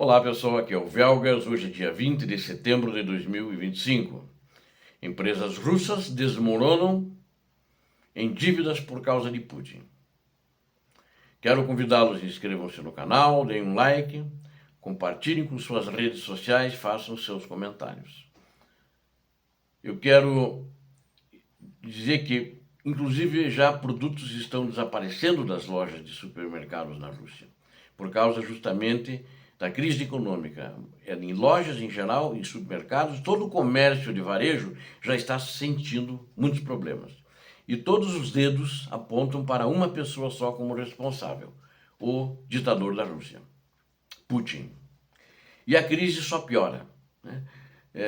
Olá pessoal, aqui é o Velgas, hoje é dia 20 de setembro de 2025. Empresas russas desmoronam em dívidas por causa de Putin. Quero convidá-los a inscrevam-se no canal, deem um like, compartilhem com suas redes sociais, façam seus comentários. Eu quero dizer que, inclusive, já produtos estão desaparecendo das lojas de supermercados na Rússia, por causa justamente da crise econômica. Em lojas em geral, em supermercados, todo o comércio de varejo já está sentindo muitos problemas. E todos os dedos apontam para uma pessoa só como responsável, o ditador da Rússia, Putin. E a crise só piora, né?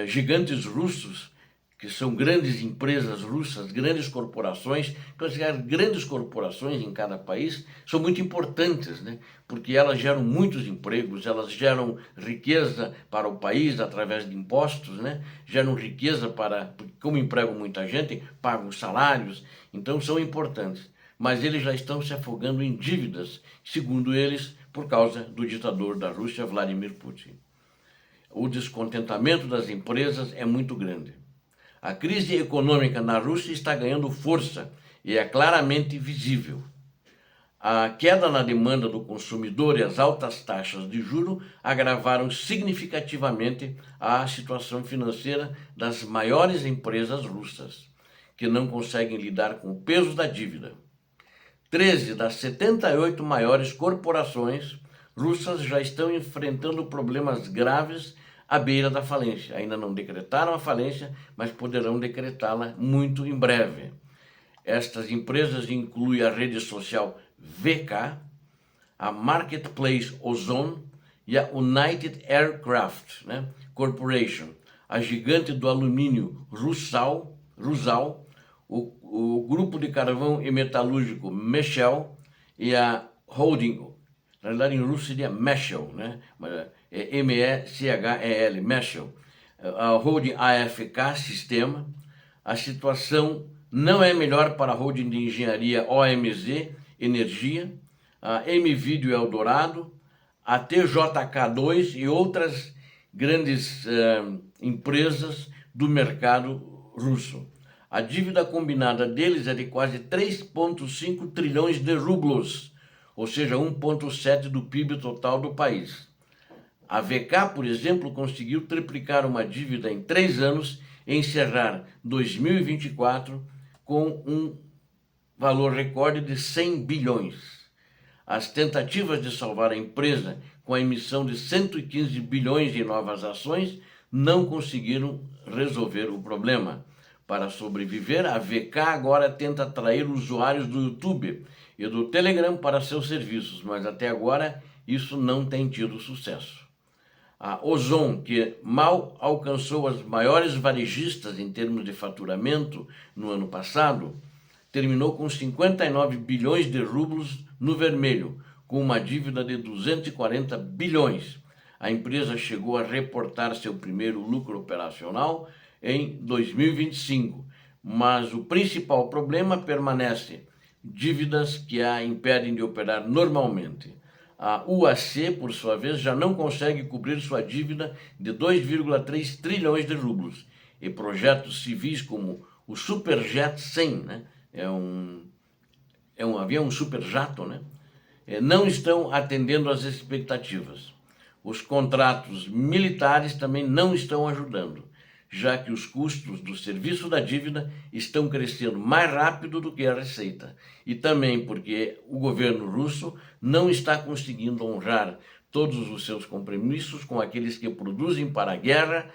Gigantes russos, que são grandes empresas russas, grandes corporações, grandes corporações em cada país, são muito importantes, né? Porque elas geram muitos empregos, elas geram riqueza para o país através de impostos, né? Geram riqueza porque como empregam muita gente, pagam salários, então são importantes. Mas eles já estão se afogando em dívidas, segundo eles, por causa do ditador da Rússia, Vladimir Putin. O descontentamento das empresas é muito grande. A crise econômica na Rússia está ganhando força e é claramente visível. A queda na demanda do consumidor e as altas taxas de juros agravaram significativamente a situação financeira das maiores empresas russas, que não conseguem lidar com o peso da dívida. 13 das 78 maiores corporações russas já estão enfrentando problemas graves à beira da falência. Ainda não decretaram a falência, mas poderão decretá-la muito em breve. Estas empresas incluem a rede social VK, a Marketplace Ozon e a United Aircraft, né, Corporation, a gigante do alumínio Rusal, o grupo de carvão e metalúrgico Meshel e a holding, na realidade em russo seria Meshel, né? É M-E-C-H-E-L, Meshel, a holding AFK Sistema. A situação não é melhor para a holding de engenharia OMZ Energia, a M-Video Eldorado, a TJK2 e outras grandes empresas do mercado russo. A dívida combinada deles é de quase 3,5 trilhões de rublos, ou seja, 1,7 do PIB total do país. A VK, por exemplo, conseguiu triplicar uma dívida em 3 anos e encerrar 2024 com um valor recorde de 100 bilhões. As tentativas de salvar a empresa com a emissão de 115 bilhões em novas ações não conseguiram resolver o problema. Para sobreviver, a VK agora tenta atrair usuários do YouTube e do Telegram para seus serviços, mas até agora isso não tem tido sucesso. A Ozon, que mal alcançou as maiores varejistas em termos de faturamento no ano passado, terminou com 59 bilhões de rublos no vermelho, com uma dívida de 240 bilhões. A empresa chegou a reportar seu primeiro lucro operacional em 2025, mas o principal problema permanece: dívidas que a impedem de operar normalmente. A UAC, por sua vez, já não consegue cobrir sua dívida de 2,3 trilhões de rublos, e projetos civis como o Superjet 100, né, é um avião superjato, né, não estão atendendo às expectativas. Os contratos militares também não estão ajudando, já que os custos do serviço da dívida estão crescendo mais rápido do que a receita, e também porque o governo russo não está conseguindo honrar todos os seus compromissos com aqueles que produzem para a guerra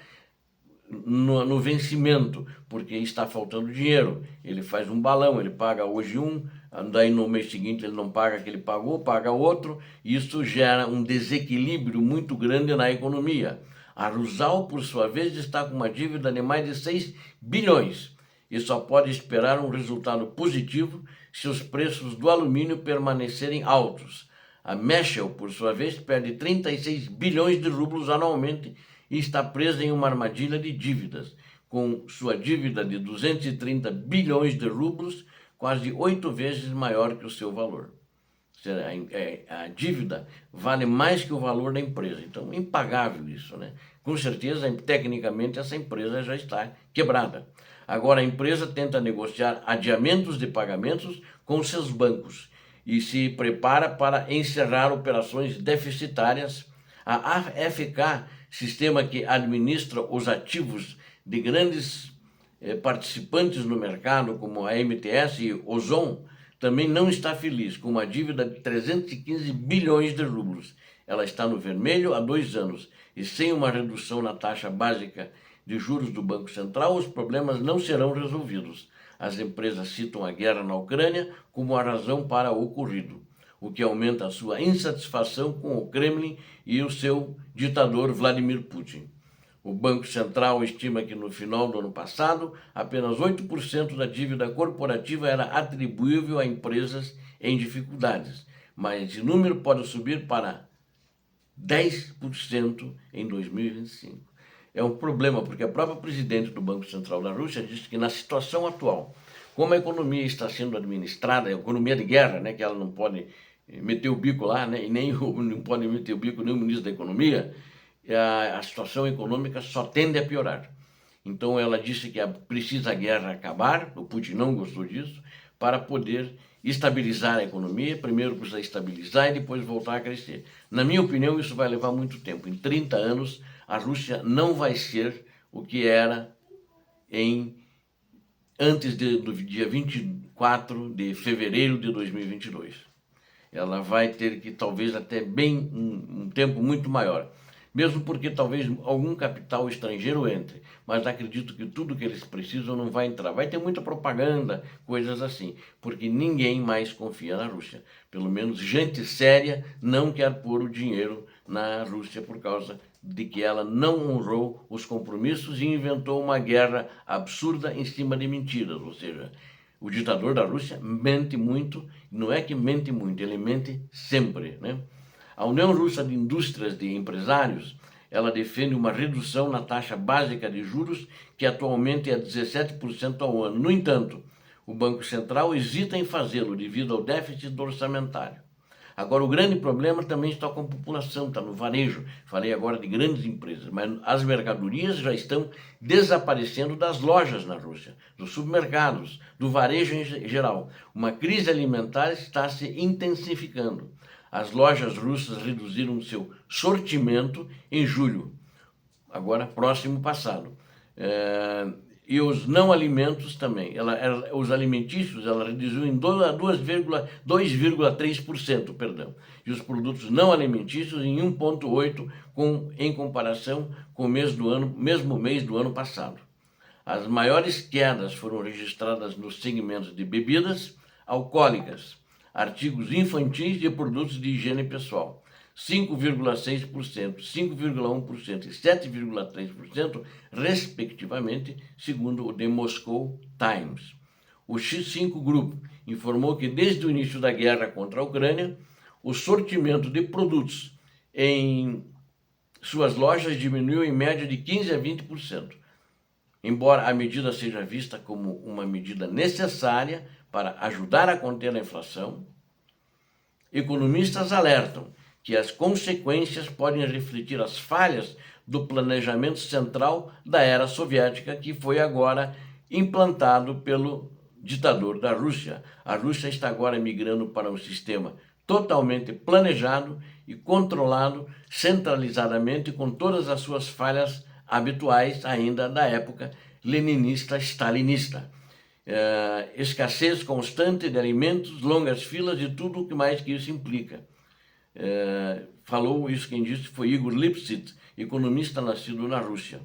no vencimento, porque está faltando dinheiro. Ele faz um balão, ele paga hoje um, daí no mês seguinte ele não paga que ele pagou, paga outro, e isso gera um desequilíbrio muito grande na economia. A Rusal, por sua vez, está com uma dívida de mais de 6 bilhões e só pode esperar um resultado positivo se os preços do alumínio permanecerem altos. A Meshel, por sua vez, perde 36 bilhões de rublos anualmente e está presa em uma armadilha de dívidas, com sua dívida de 230 bilhões de rublos, quase 8 vezes maior que o seu valor. A dívida vale mais que o valor da empresa. Então, é impagável isso, né? Com certeza, tecnicamente, essa empresa já está quebrada. Agora, a empresa tenta negociar adiamentos de pagamentos com seus bancos e se prepara para encerrar operações deficitárias. A AFK, sistema que administra os ativos de grandes participantes no mercado, como a MTS e Ozon, também não está feliz com uma dívida de 315 bilhões de rublos. Ela está no vermelho há 2 anos e sem uma redução na taxa básica de juros do Banco Central, os problemas não serão resolvidos. As empresas citam a guerra na Ucrânia como a razão para o ocorrido, o que aumenta a sua insatisfação com o Kremlin e o seu ditador Vladimir Putin. O Banco Central estima que no final do ano passado, apenas 8% da dívida corporativa era atribuível a empresas em dificuldades, mas esse número pode subir para 10% em 2025. É um problema, porque a própria presidente do Banco Central da Rússia disse que na situação atual, como a economia está sendo administrada, a economia de guerra, né, que ela não pode meter o bico lá, né, e nem não pode meter o bico nem o ministro da Economia, a situação econômica só tende a piorar. Então ela disse que precisa a guerra acabar, o Putin não gostou disso, para poder estabilizar a economia. Primeiro precisa estabilizar e depois voltar a crescer. Na minha opinião, isso vai levar muito tempo. Em 30 anos, a Rússia não vai ser o que era antes do dia 24 de fevereiro de 2022. Ela vai ter que, talvez, até bem um tempo muito maior. Mesmo porque talvez algum capital estrangeiro entre, mas acredito que tudo que eles precisam não vai entrar. Vai ter muita propaganda, coisas assim, porque ninguém mais confia na Rússia. Pelo menos gente séria não quer pôr o dinheiro na Rússia por causa de que ela não honrou os compromissos e inventou uma guerra absurda em cima de mentiras. Ou seja, o ditador da Rússia mente muito, não é que mente muito, ele mente sempre, né? A União Russa de Indústrias de Empresários, ela defende uma redução na taxa básica de juros, que atualmente é 17% ao ano. No entanto, o Banco Central hesita em fazê-lo devido ao déficit orçamentário. Agora, o grande problema também está com a população, está no varejo. Falei agora de grandes empresas, mas as mercadorias já estão desaparecendo das lojas na Rússia, dos supermercados, do varejo em geral. Uma crise alimentar está se intensificando. As lojas russas reduziram seu sortimento em julho, agora próximo passado. E os não alimentos também. Os alimentícios ela reduziu em 2,3%, perdão. E os produtos não alimentícios em 1,8% em comparação com o mesmo mês do ano passado. As maiores quedas foram registradas nos segmentos de bebidas alcoólicas, artigos infantis e produtos de higiene pessoal. 5,6%, 5,1% e 7,3%, respectivamente, segundo o The Moscow Times. O X5 Group informou que desde o início da guerra contra a Ucrânia, o sortimento de produtos em suas lojas diminuiu em média de 15% a 20%. Embora a medida seja vista como uma medida necessária para ajudar a conter a inflação, economistas alertam que as consequências podem refletir as falhas do planejamento central da era soviética, que foi agora implantado pelo ditador da Rússia. A Rússia está agora migrando para um sistema totalmente planejado e controlado centralizadamente, com todas as suas falhas habituais ainda da época leninista-stalinista. Escassez constante de alimentos, longas filas e tudo o que mais que isso implica. Falou isso, quem disse foi Igor Lipsit, economista nascido na Rússia.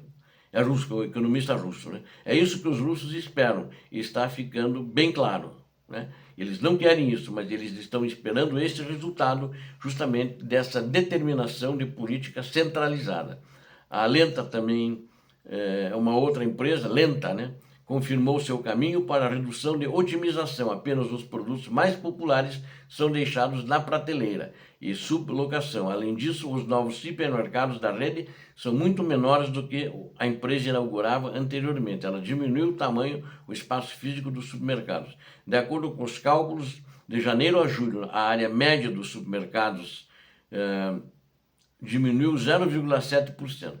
É russo, economista russo, né? É isso que os russos esperam e está ficando bem claro, né? Eles não querem isso, mas eles estão esperando esse resultado justamente dessa determinação de política centralizada. A Lenta também é uma outra empresa, Lenta, né? Confirmou seu caminho para a redução de otimização. Apenas os produtos mais populares são deixados na prateleira e sublocação. Além disso, os novos supermercados da rede são muito menores do que a empresa inaugurava anteriormente. Ela diminuiu o tamanho, o espaço físico dos supermercados. De acordo com os cálculos de janeiro a julho, a área média dos supermercados diminuiu 0,7%,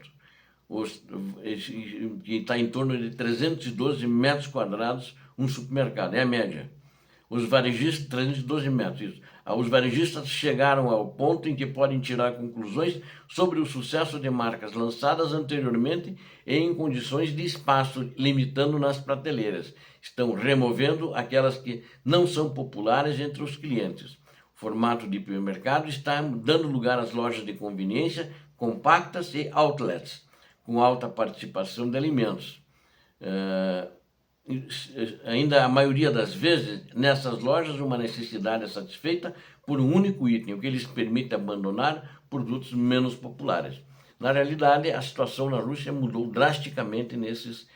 que está em torno de 312 metros quadrados um supermercado, é a média. Os varejistas, 312 metros, isso. Os varejistas chegaram ao ponto em que podem tirar conclusões sobre o sucesso de marcas lançadas anteriormente e em condições de espaço, limitando nas prateleiras. Estão removendo aquelas que não são populares entre os clientes. O formato de hipermercado está dando lugar às lojas de conveniência compactas e outlets, com alta participação de alimentos. Ainda a maioria das vezes, nessas lojas, uma necessidade é satisfeita por um único item, o que lhes permite abandonar produtos menos populares. Na realidade, a situação na Rússia mudou drasticamente nesses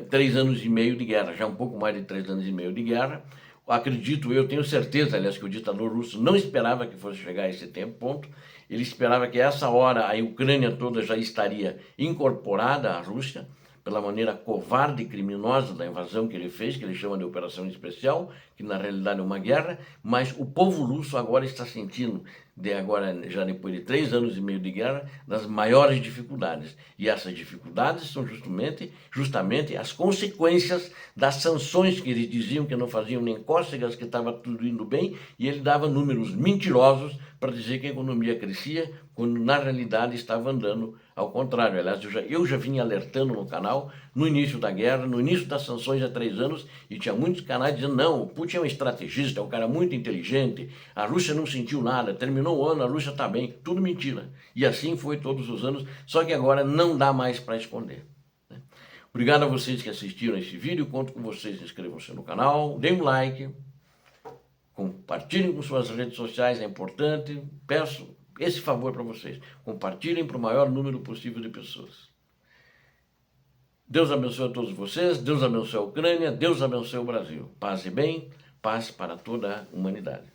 3 anos e meio de guerra, já um pouco mais de 3 anos e meio de guerra. Acredito, eu tenho certeza, aliás, que o ditador russo não esperava que fosse chegar a esse ponto. Ele esperava que essa hora a Ucrânia toda já estaria incorporada à Rússia, pela maneira covarde e criminosa da invasão que ele fez, que ele chama de operação especial, que na realidade é uma guerra, mas o povo russo agora está sentindo, já depois de 3 anos e meio de guerra, das maiores dificuldades. E essas dificuldades são justamente as consequências das sanções que eles diziam que não faziam nem cócegas, que estava tudo indo bem, e ele dava números mentirosos para dizer que a economia crescia, quando na realidade estava andando ao contrário. Aliás, eu já vinha alertando no canal, no início da guerra, no início das sanções há 3 anos, e tinha muitos canais dizendo, não, o Putin é um estrategista, é um cara muito inteligente, a Rússia não sentiu nada, terminou o ano, a Rússia está bem, tudo mentira. E assim foi todos os anos, só que agora não dá mais para esconder. Obrigado a vocês que assistiram esse vídeo, conto com vocês, inscrevam-se no canal, deem um like, compartilhem com suas redes sociais, é importante, peço esse favor para vocês, compartilhem para o maior número possível de pessoas. Deus abençoe a todos vocês, Deus abençoe a Ucrânia, Deus abençoe o Brasil. Paz e bem, paz para toda a humanidade.